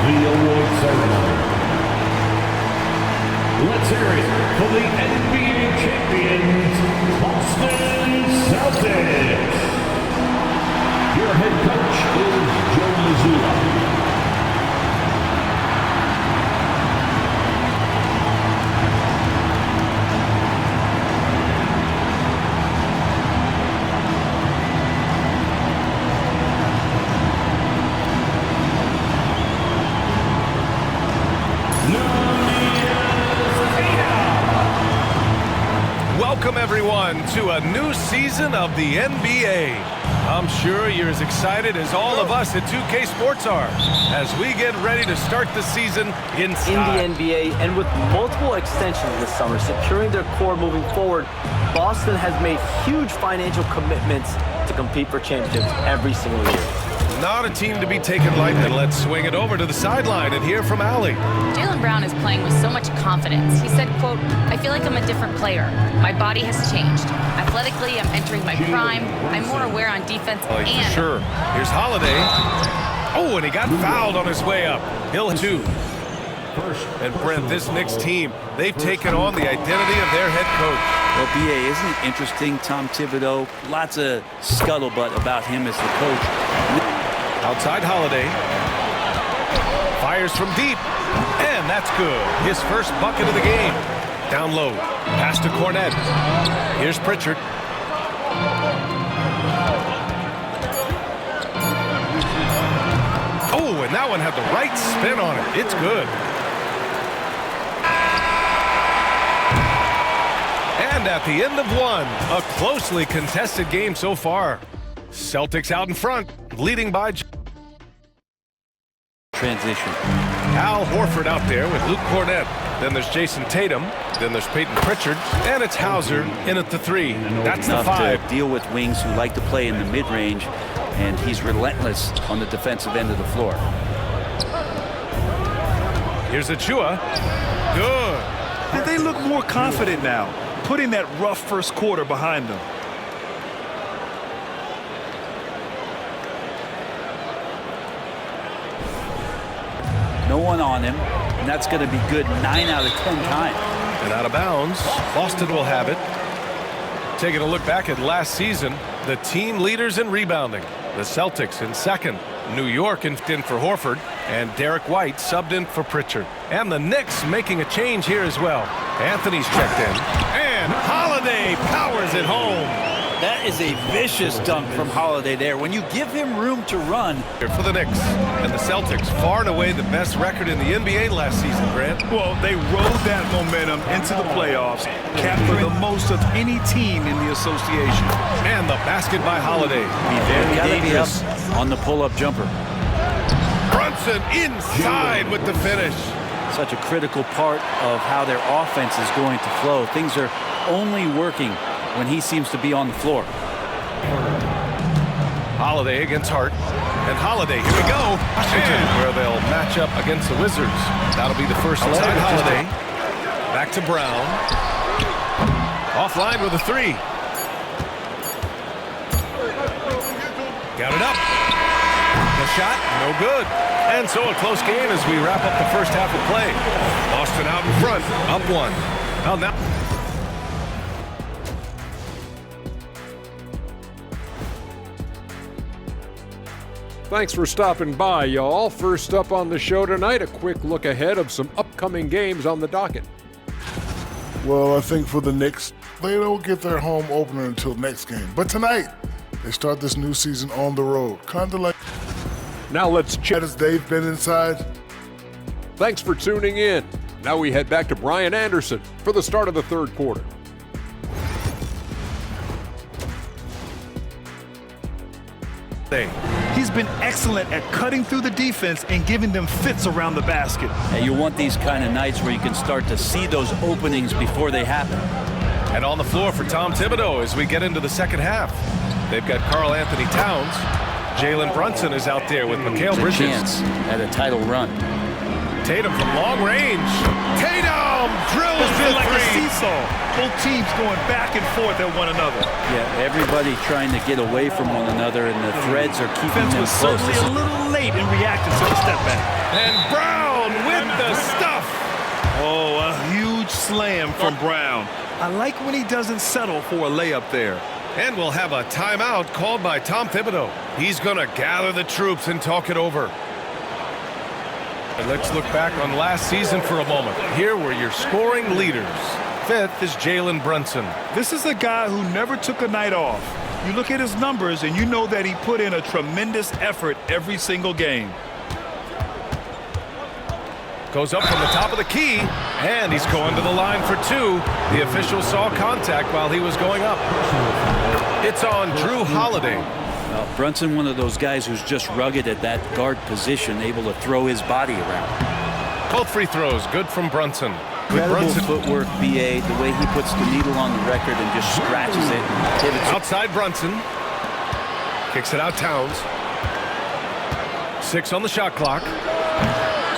the award ceremony. Let's hear it for the NBA champions, Boston Celtics. Your head coach is Joe Mazzulla. Welcome everyone to a new season of the NBA. I'm sure you're as excited as all of us at 2K Sports are as we get ready to start the season in style. In the NBA, and with multiple extensions this summer securing their core moving forward, Boston has made huge financial commitments to compete for championships every single year. Not a team to be taken lightly. Let's swing it over to the sideline and hear from Allie. Jaylen Brown is playing with so much confidence. He said, quote, "I feel like I'm a different player. My body has changed. Athletically, I'm entering my prime. I'm more aware on defense and..." For sure. Here's Holiday. Oh, and he got fouled on his way up. Hill too. And Brent, this Knicks team, they've taken on the identity of their head coach. Well, B.A., isn't it interesting, Tom Thibodeau? Lots of scuttlebutt about him as the coach. Outside Holiday. Fires from deep. And that's good. His first bucket of the game. Down low. Pass to Cornet. Here's Pritchard. Oh, and that one had the right spin on it. It's good. And at the end of one, a closely contested game so far. Celtics out in front, leading by... Transition. Al Horford out there with Luke Cornet. Then there's Jason Tatum. Then there's Peyton Pritchard. And it's Hauser in at the three. That's the five. To deal with wings who like to play in the mid-range, and he's relentless on the defensive end of the floor. Here's Achua. Good. And they look more confident now, putting that rough first quarter behind them. No one on him, and that's going to be good 9 out of 10 times. And out of bounds, Boston will have it. Taking a look back at last season, the team leaders in rebounding. The Celtics in second. New York in for Horford, and Derek White subbed in for Pritchard. And the Knicks making a change here as well. Anthony's checked in. And Holiday powers it home. That is a vicious dunk from Holiday there. When you give him room to run. For the Knicks and the Celtics, far and away the best record in the NBA last season, Grant. Well, they rode that momentum into the playoffs, capturing the most of any team in the association. And the basket by Holiday. Be very dangerous on the pull-up jumper. Brunson inside with the finish. Such a critical part of how their offense is going to flow. Things are only working when he seems to be on the floor. Holiday against Hart. And Holiday, here we go. Washington, where they'll match up against the Wizards. That'll be the first inside Holiday. Back to Brown. Offline with a three. Got it up. The shot, no good. And so a close game as we wrap up the first half of play. Boston out in front, up one. Well, now... Thanks for stopping by, y'all. First up on the show tonight, a quick look ahead of some upcoming games on the docket. Well, I think for the Knicks, they don't get their home opener until next game. But tonight, they start this new season on the road. Kind of like Now let's chat as they've been inside. Thanks for tuning in. Now we head back to Brian Anderson for the start of the third quarter. He's been excellent at cutting through the defense and giving them fits around the basket. And you want these kind of nights where you can start to see those openings before they happen. And on the floor for Tom Thibodeau as we get into the second half. They've got Karl Anthony Towns. Jalen Brunson is out there with Mikal Bridges. Chance at a title run. Tatum from long range. Tatum drills It's been the like a three. seesaw. Both teams going back and forth at one another. Yeah, everybody trying to get away from one another, and the threads are keeping Defense them was close. certainly a little late in reacting to the step back. And Brown with the stuff. Oh, a huge slam from Brown. I like when he doesn't settle for a layup there. And we'll have a timeout called by Tom Thibodeau. He's going to gather the troops and talk it over. And let's look back on last season for a moment. Here were your scoring leaders. 5th is Jalen Brunson. This is a guy who never took a night off. You look at his numbers and you know that he put in a tremendous effort every single game. Goes up from the top of the key, and he's going to the line for 2. The official saw contact while he was going up. It's on Drew Holiday. Brunson, one of those guys who's just rugged at that guard position, able to throw his body around. Both free throws, good from Brunson. Incredible footwork, BA, the way he puts the needle on the record and just scratches it and pivots. Outside Brunson. Kicks it out Towns. 6 on the shot clock.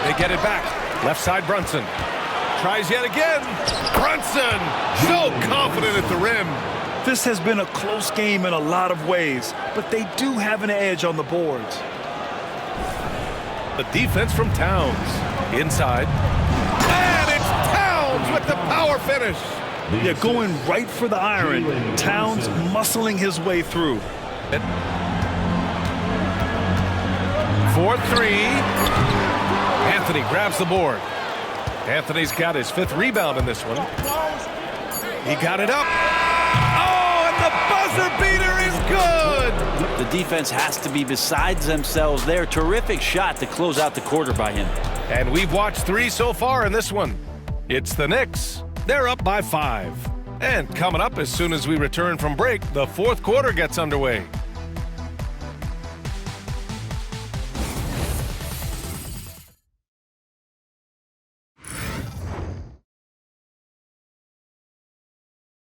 They get it back. Left side Brunson. Tries yet again. Brunson! So confident at the rim. This has been a close game in a lot of ways, but they do have an edge on the boards. The defense from Towns. Inside. And it's Towns with the power finish. Yeah, going right for the iron. Towns muscling his way through. 4-3. Anthony grabs the board. Anthony's got his 5th rebound in this one. He got it up. Oh, and the buzzer beater is good. The defense has to be besides themselves there. Terrific shot to close out the quarter by him. And we've watched 3 so far in this one. It's the Knicks. They're up by 5. And coming up as soon as we return from break, the 4th quarter gets underway.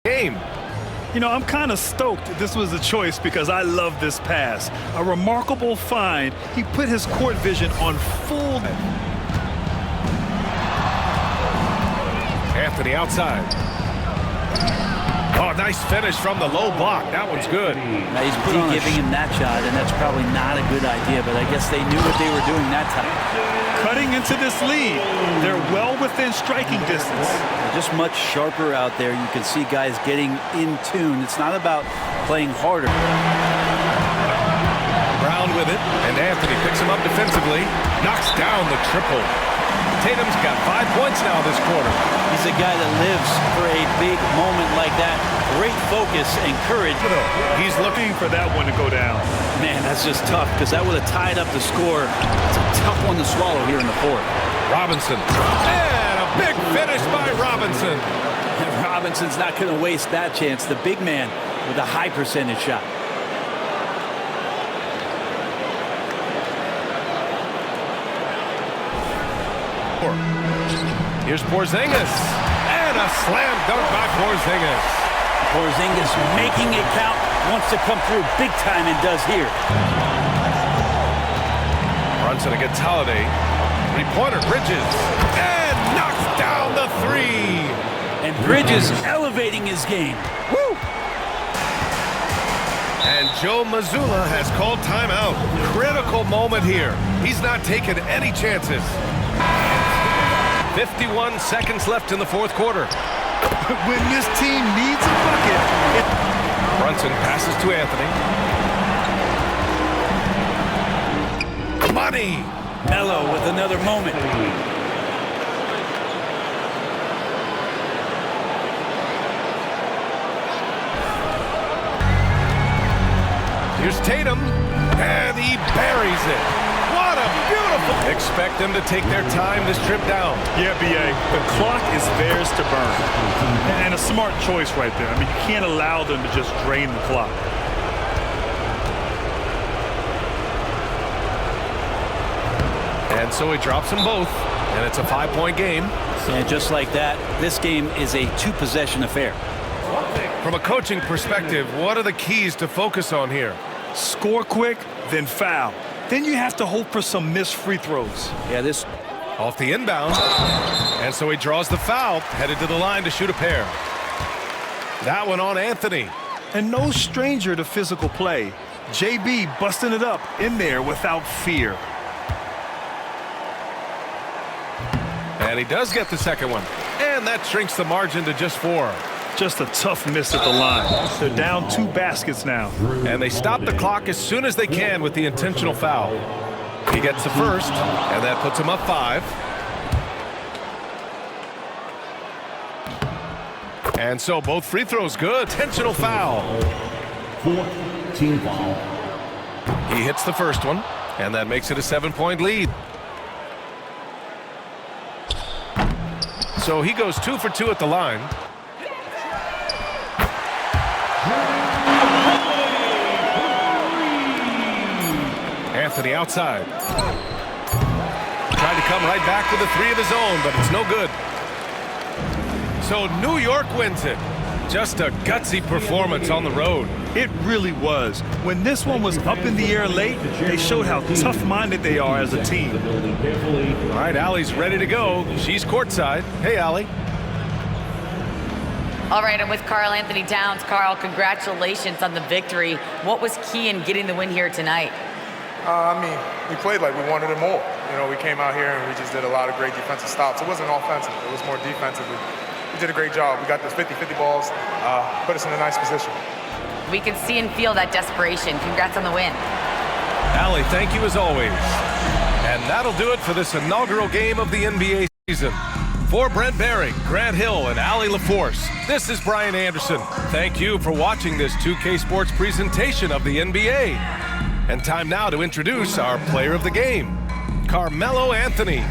Game. You know, I'm kind of stoked that this was a choice because I love this pass. A remarkable find. He put his court vision on full. Anthony outside. Oh, nice finish from the low block. That one's good. Now he's giving him that shot, and that's probably not a good idea, but I guess they knew what they were doing that time. Cutting into this lead. They're well within striking distance. They're just much sharper out there. You can see guys getting in tune. It's not about playing harder. Brown with it, and Anthony picks him up defensively. Knocks down the triple. Tatum's got 5 points now this quarter. He's a guy that lives for a big moment like that. Great focus and courage. He's looking for that one to go down. Man, that's just tough because that would have tied up the score. It's a tough one to swallow here in the 4th. Robinson. And a big finish by Robinson. Robinson's not going to waste that chance. The big man with a high percentage shot. Here's Porzingis. And a slam dunk by Porzingis. Porzingis making it count. Wants to come through big time and does here. Brunson against Holiday. 3-pointer, Bridges. And knocks down the 3. And Bridges elevating his game. Woo! And Joe Mazzulla has called timeout. Critical moment here. He's not taking any chances. 51 seconds left in the 4th quarter. When this team needs a bucket. Brunson passes to Anthony. Money. Melo with another moment. Here's Tatum. And he buries it. What a beautiful... Expect them to take their time this trip down. Yeah, B.A., the clock is theirs to burn. And a smart choice right there. I mean, you can't allow them to just drain the clock. And so he drops them both, and it's a 5-point game. And just like that, this game is a 2-possession affair. From a coaching perspective, what are the keys to focus on here? Score quick, then foul. Then you have to hope for some missed free throws. Yeah, this Off the inbound. And so he draws the foul, headed to the line to shoot a pair. That one on Anthony. And no stranger to physical play. JB busting it up in there without fear. And he does get the second one. And that shrinks the margin to just 4. Just a tough miss at the line. They're down 2 baskets now. And they stop the clock as soon as they can with the intentional foul. He gets the first, and that puts him up 5. And so both free throws good. Intentional foul. 4th team foul. He hits the first one, and that makes it a 7-point lead. So he goes 2 for 2 at the line. Anthony outside. Trying to come right back with a 3 of his own, but it's no good. So New York wins it. Just a gutsy performance on the road. It really was. When this one was up in the air late, they showed how tough-minded they are as a team. All right, Allie's ready to go. She's courtside. Hey, Allie. All right, I'm with Carl Anthony Towns. Carl, congratulations on the victory. What was key in getting the win here tonight? We played like we wanted it more. You know, we came out here and we just did a lot of great defensive stops. It wasn't offensive. It was more defensive. We did a great job. We got those 50-50 balls, put us in a nice position. We can see and feel that desperation. Congrats on the win. Allie, thank you as always. And that'll do it for this inaugural game of the NBA season. For Brent Behring, Grant Hill, and Allie LaForce, this is Brian Anderson. Thank you for watching this 2K Sports presentation of the NBA. And time now to introduce our player of the game, Carmelo Anthony.